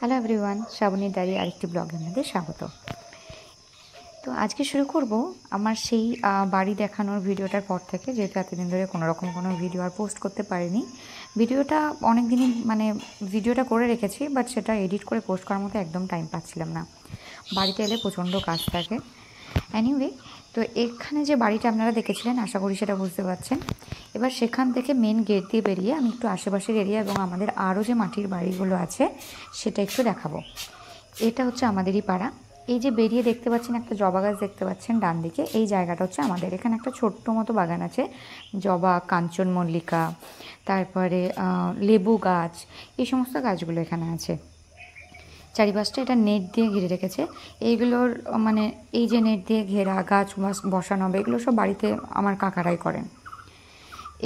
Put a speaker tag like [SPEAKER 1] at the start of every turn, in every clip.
[SPEAKER 1] Hello everyone, শ্রাবণীর diary আরেকটি ব্লগে আপনাদের স্বাগত। তো আজকে শুরু করব আমার সেই বাড়ি দেখানোর ভিডিওটার পর থেকে, যেহেতু এতদিন ধরে কোনো ভিডিও আর পোস্ট করতে পারিনি। ভিডিওটা অনেক দিনই ভিডিওটা করে রেখেছি, বাট সেটা এডিট করে পোস্ট করার মতো একদম টাইম পাচ্ছিলাম না। বাড়িতে এলে প্রচণ্ড কাজ থাকে। অ্যানিওয়ে, তো এখানে যে বাড়িটা আপনারা দেখেছিলেন, আশা করি সেটা বুঝতে পারছেন। এবার সেখান থেকে মেন গেট দিয়ে বেরিয়ে আমি একটু আশেপাশের এরিয়া এবং আমাদের আরও যে মাটির বাড়িগুলো আছে সেটা একটু দেখাবো। এটা হচ্ছে আমাদেরই পাড়া। এই যে বেরিয়ে দেখতে পাচ্ছেন একটা জবা গাছ দেখতে পাচ্ছেন ডান দিকে, এই জায়গাটা হচ্ছে আমাদের। এখানে একটা ছোট্ট মতো বাগান আছে, জবা, কাঞ্চন মল্লিকা, তারপরে লেবু গাছ, এই সমস্ত গাছগুলো এখানে আছে। চারিপাশটা এটা নেট দিয়ে ঘিরে রেখেছে। এইগুলোর এই যে নেট দিয়ে ঘেরা গাছ বসানো হবে, এগুলো সব বাড়িতে আমার কাকারাই করেন।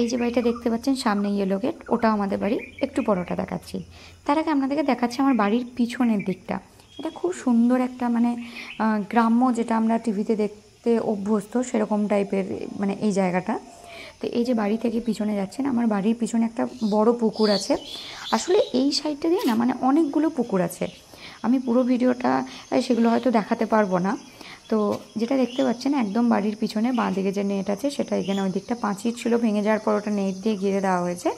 [SPEAKER 1] এই যে বাড়িটা দেখতে পাচ্ছেন সামনে ইয়েলো গেট, ওটাও আমাদের বাড়ি। একটু পরোটা দেখাচ্ছি। তার আগে আপনাদেরকে দেখাচ্ছি আমার বাড়ির পিছনের দিকটা। এটা খুব সুন্দর একটা গ্রাম্য, যেটা আমরা টিভিতে দেখতে অভ্যস্ত সেরকম টাইপের এই জায়গাটা। তো এই যে বাড়ি থেকে পিছনে যাচ্ছেন, আমার বাড়ির পিছনে একটা বড় পুকুর আছে। আসলে এই সাইডটা দিয়ে অনেকগুলো পুকুর আছে। আমি পুরো ভিডিওটা সেগুলো হয়তো দেখাতে পারবো না। তো যেটা দেখতে পাচ্ছেন একদম বাড়ির পিছনে বাঁ দিকে যে নেট আছে সেটা, এখানে ওই দিকটা পাঁচিল ছিল, ভেঙে যাওয়ার পর ওটা নেট দিয়ে ঘিরে দেওয়া হয়েছে।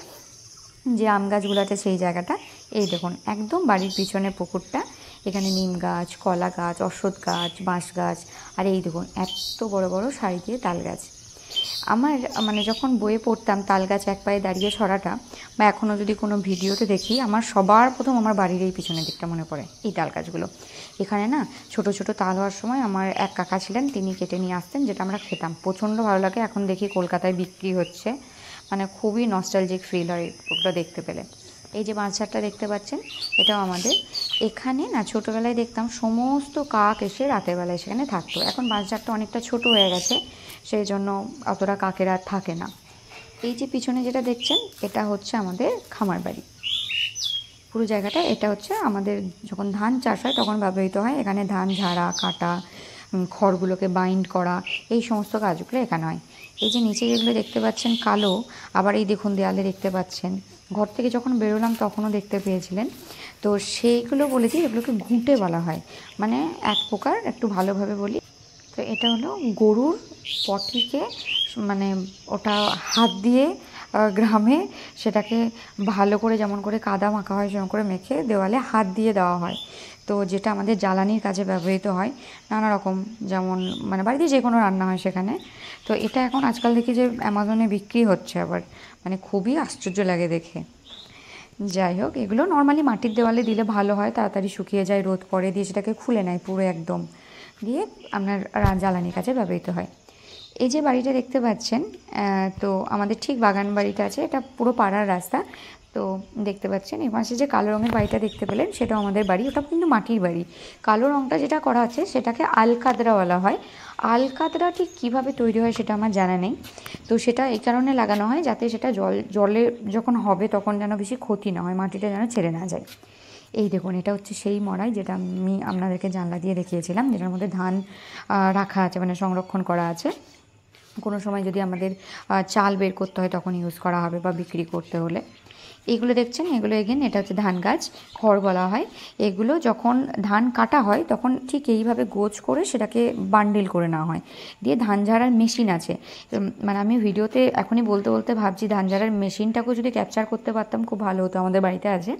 [SPEAKER 1] যে আম গাছগুলো আছে সেই জায়গাটা, এই দেখুন একদম বাড়ির পিছনে পুকুরটা। এখানে নিম গাছ, কলা গাছ, অশ্বত্থ গাছ, বাঁশ গাছ, আর এই দেখুন এত বড় বড় সারি দিয়ে তাল গাছ। আমার যখন বইয়ে পড়তাম তাল গাছ এক পায়ে দাঁড়িয়ে ছড়াটা, বা এখনও যদি কোনো ভিডিওতে দেখি, আমার সবার প্রথম আমার বাড়ির এই পিছনের দিকটা মনে পড়ে, এই তাল গাছগুলো। এখানে ছোট ছোট তাল হওয়ার সময় আমার এক কাকা ছিলেন, তিনি কেটে নিয়ে আসতেন, যেটা আমরা খেতাম, প্রচণ্ড ভালো লাগে। এখন দেখি কলকাতায় বিক্রি হচ্ছে, খুবই নস্টালজিক ফিল হয় ওগুলো দেখতে পেলে। এই যে বাঁশঝাড়টা দেখতে পাচ্ছেন, এটাও আমাদের। এখানে ছোটোবেলায় দেখতাম সমস্ত কাক এসে রাতের বেলায় সেখানে থাকতো। এখন বাঁশঝাড়টা অনেকটা ছোট হয়ে গেছে, সেই জন্য অতটা কাকের আর থাকে না। এই যে পিছনে যেটা দেখছেন, এটা হচ্ছে আমাদের খামার বাড়ি। পুরো জায়গাটা এটা হচ্ছে আমাদের, যখন ধান চাষ হয় তখন ব্যবহৃত হয়। এখানে ধান ঝাড়া, কাটা, খড়গুলোকে বাইন্ড করা, এই সমস্ত কাজগুলো এখানে হয়। এই যে নিচে যেগুলো দেখতে পাচ্ছেন কালো, আবার এই দেখুন দেয়ালে দেখতে পাচ্ছেন, ঘর থেকে যখন বেরোলাম তখনও দেখতে পেয়েছিলেন। তো সেইগুলো বলেছি, এগুলোকে ঘুঁটে বলা হয়, এক প্রকার, একটু ভালোভাবে বলি। তো এটা হলো গরুর পটিকে, ওটা হাত দিয়ে গ্রামে সেটাকে ভালো করে, যেমন করে কাদা মাখা হয় যেমন করে মেখে দেওয়ালে হাত দিয়ে দেওয়া হয়। তো যেটা আমাদের জ্বালানির কাজে ব্যবহৃত হয় নানা রকম, যেমন বাড়িতে যে কোনো রান্না হয় সেখানে। তো এটা এখন আজকাল দেখি যে অ্যামাজনে বিক্রি হচ্ছে আবার, খুবই আশ্চর্য লাগে দেখে। যাই হোক, এগুলো নর্মালি মাটির দেওয়ালে দিলে ভালো হয়, তাড়াতাড়ি শুকিয়ে যায়, রোদ পড়ে, দিয়ে সেটাকে খুলে নেয় পুরো একদম, দিয়ে আপনার জ্বালানির কাজে ব্যবহৃত হয়। এই যে বাড়িটা দেখতে পাচ্ছেন, তো আমাদের ঠিক বাগান বাড়িটা আছে, এটা পুরো পাড়ার রাস্তা। তো দেখতে পাচ্ছেন এই পাশে যে কালো রঙের বাড়িটা দেখতে পেলেন, সেটাও আমাদের বাড়ি। ওটা কিন্তু মাটির বাড়ি। কালো রঙটা যেটা করা আছে সেটাকে আলকাতরা বলা হয়। আলকাতরা ঠিক কীভাবে তৈরি হয় সেটা আমার জানা নেই। তো সেটা এই কারণে লাগানো হয় যাতে সেটা জলে যখন হবে তখন যেন বেশি ক্ষতি না হয়, মাটিটা যেন ছেড়ে না যায়। এই দেখুন, এটা হচ্ছে সেই মড়াই যেটা আমি আপনাদেরকে জানলা দিয়ে দেখিয়েছিলাম, যেটার মধ্যে ধান রাখা আছে, সংরক্ষণ করা আছে। কোনো সময় যদি আমাদের চাল বের করতে হয় তখন ইউজ করা হবে, বা বিক্রি করতে হলে। এইগুলো দেখছেন, এগুলো এগেন এটা হচ্ছে ধান গাছ, খড় বলা হয়। এগুলো যখন ধান কাটা হয় তখন ঠিক এইভাবে গোছ করে সেটাকে বান্ডিল করে নেওয়া হয়, দিয়ে ধান ঝাড়ার মেশিন আছে। আমি ভিডিওতে এখনই বলতে বলতে ভাবছি, ধান ঝাড়ার মেশিনটাকেও যদি ক্যাপচার করতে পারতাম খুব ভালো হতো। আমাদের বাড়িতে আছে,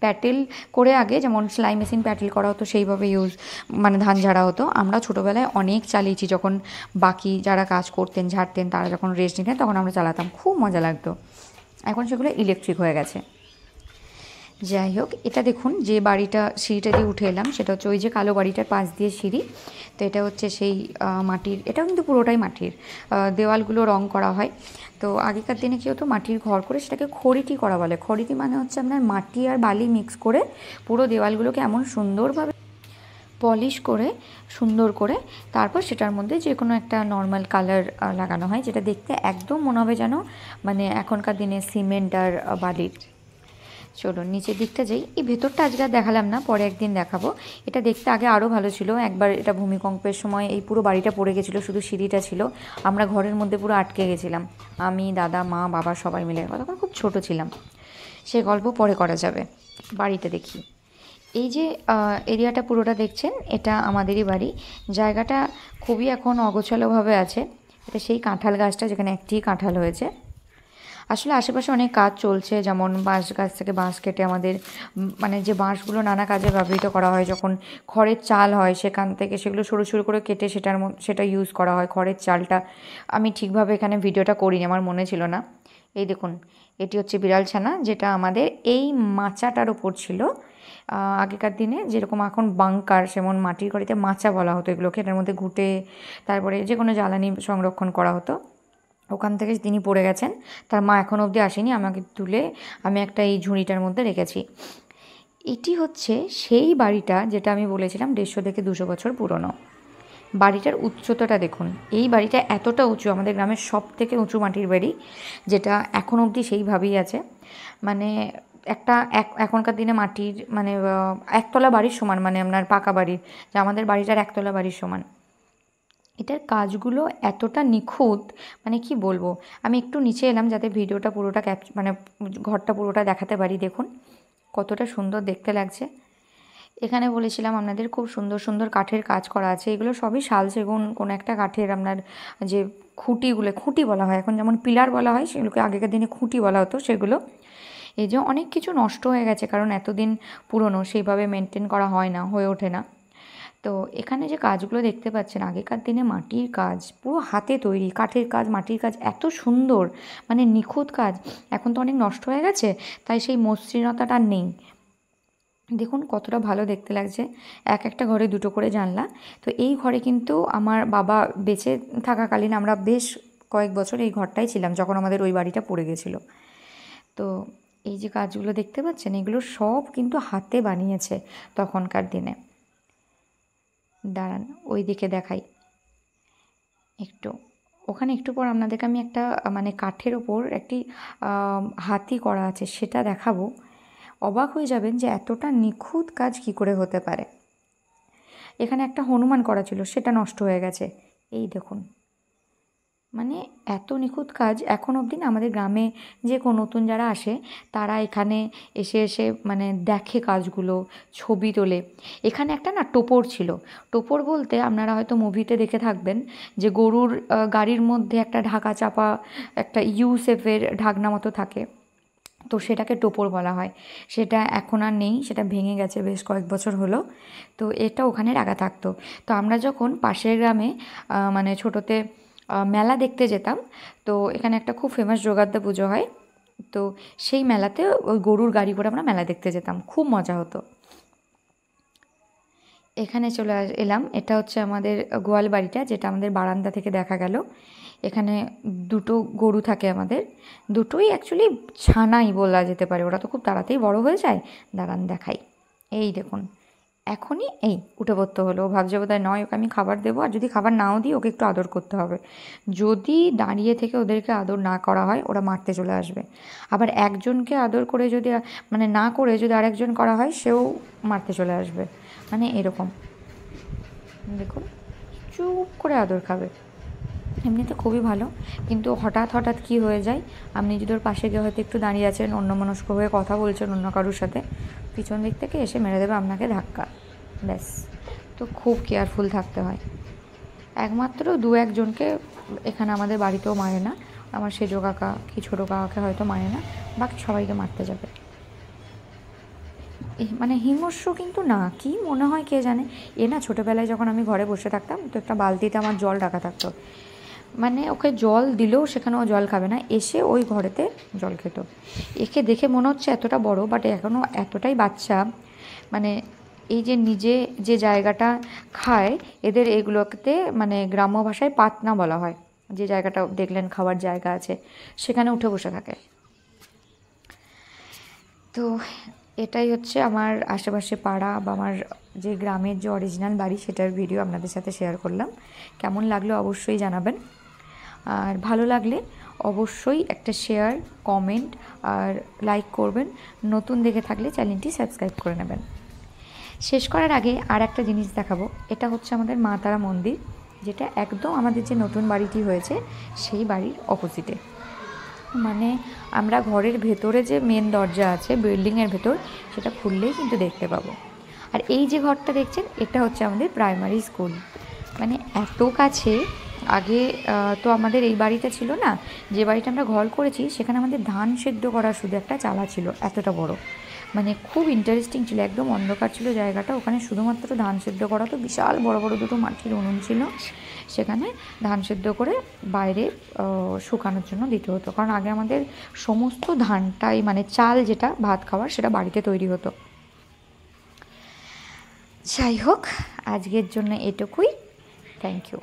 [SPEAKER 1] প্যাটেল করে আগে যেমন সেলাই মেশিন প্যাটেল করা হতো সেইভাবে ধান ঝাড়া হতো। আমরা ছোটোবেলায় অনেক চালিয়েছি, যখন বাকি যারা কাজ করতেন ঝাড়তেন তারা যখন রেস্ট নিতেন তখন আমরা চালাতাম, খুব মজা লাগতো। এখন সেগুলো ইলেকট্রিক হয়ে গেছে। যাই হোক, এটা দেখুন যে বাড়িটা, সিঁড়িটা দিয়ে উঠে এলাম, সেটা হচ্ছে ওই যে কালো বাড়িটার পাশ দিয়ে সিঁড়ি। তো এটা হচ্ছে সেই মাটির, এটাও কিন্তু পুরোটাই মাটির। দেওয়ালগুলো রং করা হয়। তো আগেকার দিনে কী হতো, মাটির ঘর করে সেটাকে খড়িটি করা বলে। খড়িটি হচ্ছে আপনার মাটি আর বালি মিক্স করে পুরো দেওয়ালগুলোকে এমন সুন্দরভাবে পলিশ করে, সুন্দর করে, তারপর সেটার মধ্যে যে কোনো একটা নর্মাল কালার লাগানো হয়, যেটা দেখতে একদম মনে হবে যেন এখনকার দিনে সিমেন্ট আর বালির। চলুন নিচের দিকটা যাই। এই ভেতরটা আজকে আর দেখালাম না, পরে একদিন দেখাবো। এটা দেখতে আগে আরও ভালো ছিল। একবার এটা ভূমিকম্পের সময় এই পুরো বাড়িটা পড়ে গেছিলো, শুধু সিঁড়িটা ছিল। আমরা ঘরের মধ্যে পুরো আটকে গেছিলাম, আমি, দাদা, মা, বাবা সবাই মিলে। তখন খুব ছোট ছিলাম, সে গল্প পরে করা যাবে। বাড়িটা দেখি। এই যে এরিয়াটা পুরোটা দেখছেন, এটা আমাদেরই বাড়ি। জায়গাটা খুবই এখন অগোছালোভাবে আছে। এটা সেই কাঁঠাল গাছটা যেখানে একটি কাঁঠাল হয়েছে। আসলে আশেপাশে অনেক কাজ চলছে, যেমন বাঁশ গাছ থেকে বাঁশ কেটে আমাদের মানে যে বাঁশগুলো নানা কাজে ব্যবহৃত করা হয়, যখন খড়ের চাল হয় সেখান থেকে সেগুলো সরু সরু করে কেটে সেটা ইউজ করা হয়। খড়ের চালটা আমি ঠিকভাবে এখানে ভিডিওটা করিনি, আমার মনে ছিল না। এই দেখুন, এটি হচ্ছে বিড়াল ছানা, যেটা আমাদের এই মাচাটার ওপর ছিল। আগেকার দিনে যেরকম এখন বাংকার, যেমন মাটির ঘরেতে মাচা বলা হতো এগুলোকে, এটার মধ্যে ঘুঁটে তারপরে যে কোনো জ্বালানি সংরক্ষণ করা হতো। ওখান থেকে তিনি পড়ে গেছেন, তার মা এখনও অবধি আসেনি, আমাকে তুলে আমি একটা এই ঝুড়িটার মধ্যে রেখেছি। এটি হচ্ছে সেই বাড়িটা যেটা আমি বলেছিলাম 150 থেকে 200 বছর পুরনো। বাড়িটার উচ্চতাটা দেখুন, এই বাড়িটা এতটা উঁচু, আমাদের গ্রামের সব থেকে উঁচু মাটির বাড়ি, যেটা এখন অবধি সেইভাবেই আছে। মানে এখনকার দিনে মাটির মানে একতলা বাড়ির সমান, মানে আপনার পাকা বাড়ির, যে আমাদের বাড়িটার একতলা বাড়ির সমান। এটার কাজগুলো এতটা নিখুঁত, মানে কি বলবো। আমি একটু নিচে এলাম যাতে ভিডিওটা পুরোটা মানে ঘরটা পুরোটা দেখাতে পারি। দেখুন কতটা সুন্দর দেখতে লাগছে। এখানে বলেছিলাম আপনাদের খুব সুন্দর সুন্দর কাঠের কাজ করা আছে। এগুলো সবই শাল সেগুন কোনো একটা কাঠের, আপনার যে খুঁটি বলা হয়, এখন যেমন পিলার বলা হয়, সেগুলোকে আগেকার দিনে খুঁটি বলা হতো সেগুলো। এই যে অনেক কিছু নষ্ট হয়ে গেছে, কারণ এতদিন পুরনো, সেইভাবে মেনটেন করা হয় না, হয়ে ওঠে না। তো এখানে যে কাজগুলো দেখতে পাচ্ছেন, আগেকার দিনে মাটির কাজ, পুরো হাতে তৈরি কাঠের কাজ, মাটির কাজ, এত সুন্দর, মানে নিখুঁত কাজ। এখন তো অনেক নষ্ট হয়ে গেছে, তাই সেই মসৃণতাটা নেই। দেখুন কতটা ভালো দেখতে লাগছে। একটা ঘরে 2টো করে জানলা। তো এই ঘরে কিন্তু আমার বাবা বেঁচে থাকাকালীন আমরা বেশ কয়েক বছর এই ঘরটাই ছিলাম, যখন আমাদের ওই বাড়িটা পড়ে গেছিলো। তো এই যে কাজগুলো দেখতে পাচ্ছেন, এগুলো সব কিন্তু হাতে বানিয়েছে তখনকার দিনে। দাঁড়ান ওই দিকে দেখাই একটু, ওখানে একটু পর আপনাদেরকে আমি একটা মানে কাঠের ওপর একটি হাতি করা আছে সেটা দেখাবো। অবাক হয়ে যাবেন যে এতটা নিখুঁত কাজ কি করে হতে পারে। এখানে একটা হনুমান করা ছিল, সেটা নষ্ট হয়ে গেছে। এই দেখুন, মানে এত নিখুঁত কাজ। এখন অবধি না আমাদের গ্রামে যে কোনো নতুন যারা আসে, তারা এখানে এসে মানে দেখে কাজগুলো, ছবি তোলে। এখানে একটা না টোপর ছিল। টোপর বলতে আপনারা হয়তো মুভিতে দেখে থাকবেন যে গরুর গাড়ির মধ্যে একটা ঢাকা চাপা একটা ইউসেফের ঢাকনা মতো থাকে, তো সেটাকে টোপর বলা হয়। সেটা এখন আর নেই, সেটা ভেঙে গেছে বেশ কয়েক বছর হলো। তো এটা ওখানে রাখা থাকতো। তো আমরা যখন পাশের গ্রামে মানে ছোটোতে মেলা দেখতে যেতাম, তো এখানে একটা খুব ফেমাস জোগাড়দা পুজো হয়, তো সেই মেলাতে ওই গরুর গাড়ি করে আমরা মেলা দেখতে যেতাম, খুব মজা হতো। এখানে চলে এলাম, এটা হচ্ছে আমাদের গোয়াল বাড়িটা, যেটা আমাদের বারান্দা থেকে দেখা গেল। এখানে 2টো গরু থাকে আমাদের, দুটোই অ্যাকচুয়ালি ছানাই বলা যেতে পারে, ওরা তো খুব তাড়াতাড়ি বড় হয়ে যায়। দাঁড়ান দেখাই, এই দেখুন এখনই এই উঠে পড়তে হলো। ও ভাবছে বোধহয় নয়, ওকে আমি খাবার দেবো, আর যদি খাবার নাও দিই ওকে একটু আদর করতে হবে। যদি দাঁড়িয়ে থেকে ওদেরকে আদর না করা হয়, ওরা মারতে চলে আসবে। আবার একজনকে আদর করে যদি মানে না করে যদি আরেকজন করা হয়, সেও মারতে চলে আসবে, মানে এরকম। দেখুন চুপ করে আদর খাবে, এমনিতে খুবই ভালো। কিন্তু হঠাৎ হঠাৎ কী হয়ে যায়, আপনি যদি ওর পাশে গিয়ে হয়তো একটু দাঁড়িয়ে আছেন, অন্যমনস্ক হয়ে কথা বলছেন অন্য কারোর সাথে, পিছন দিক থেকে এসে মেরে দেবে আপনাকে ধাক্কা, ব্যাস। তো খুব কেয়ারফুল থাকতে হয়। একমাত্র 2-1জনকে এখানে আমাদের বাড়িতেও মারে না, আমার সেজো কাকা কি ছোটো কাকাকে হয়তো মারে না, বাকি সবাইকে মারতে যাবে। মানে হিংস্র কিন্তু না, কি মনে হয় কে জানে। এ না ছোটোবেলায় যখন আমি ঘরে বসে থাকতাম, তো একটা বালতিতে আমার জল রাখা থাকতো, মানে ওকে জল দিলেও সেখানে ও জল খাবে না, এসে ওই ঘরেতে জল খেত। একে দেখে মনে হচ্ছে এতটা বড়, বাট এখনও এতটাই বাচ্চা। মানে এই যে নিজে যে জায়গাটা খায়, এদের এগুলোতে মানে গ্রাম্য ভাষায় পাতনা বলা হয়। যে জায়গাটা দেখলেন খাওয়ার জায়গা আছে, সেখানে উঠে বসে থাকে। তো এটাই হচ্ছে আমার আশেপাশে পাড়া বা আমার যে গ্রামের যে অরিজিনাল বাড়ি, সেটার ভিডিও আপনাদের সাথে শেয়ার করলাম। কেমন লাগলো অবশ্যই জানাবেন, আর ভালো লাগলে অবশ্যই একটা শেয়ার, কমেন্ট আর লাইক করবেন। নতুন দেখে থাকলে চ্যানেলটি সাবস্ক্রাইব করে নেবেন। শেষ করার আগে আর একটা জিনিস দেখাবো, এটা হচ্ছে আমাদের মা তারা মন্দির, যেটা একদম আমাদের যে নতুন বাড়িটি হয়েছে সেই বাড়ির অপোজিটে। মানে আমরা ঘরের ভেতরে যে মেন দরজা আছে বিল্ডিংয়ের ভেতর, সেটা খুললেই কিন্তু দেখতে পাবো। আর এই যে ঘরটা দেখছেন এটা হচ্ছে আমাদের প্রাইমারি স্কুল, মানে এত কাছে। আগে তো আমাদের এই বাড়িটা ছিল না, যে বাড়িটা আমরা ঘর করেছি সেখানে আমাদের ধান সেদ্ধ করার শুধু একটা চালা ছিল, এতটা বড়, মানে খুব ইন্টারেস্টিং ছিল, একদম অন্ধকার ছিল জায়গাটা। ওখানে শুধুমাত্র ধান সেদ্ধ করা, তো বিশাল বড় বড় দুটো মাটির উনুন ছিল, সেখানে ধান সেদ্ধ করে বাইরে শুকানোর জন্য দিতে হতো, কারণ আগে আমাদের সমস্ত ধানটাই মানে চাল যেটা ভাত খাওয়ার সেটা বাড়িতে তৈরি হতো। যাই হোক, আজকের জন্য এটুকুই। Thank you.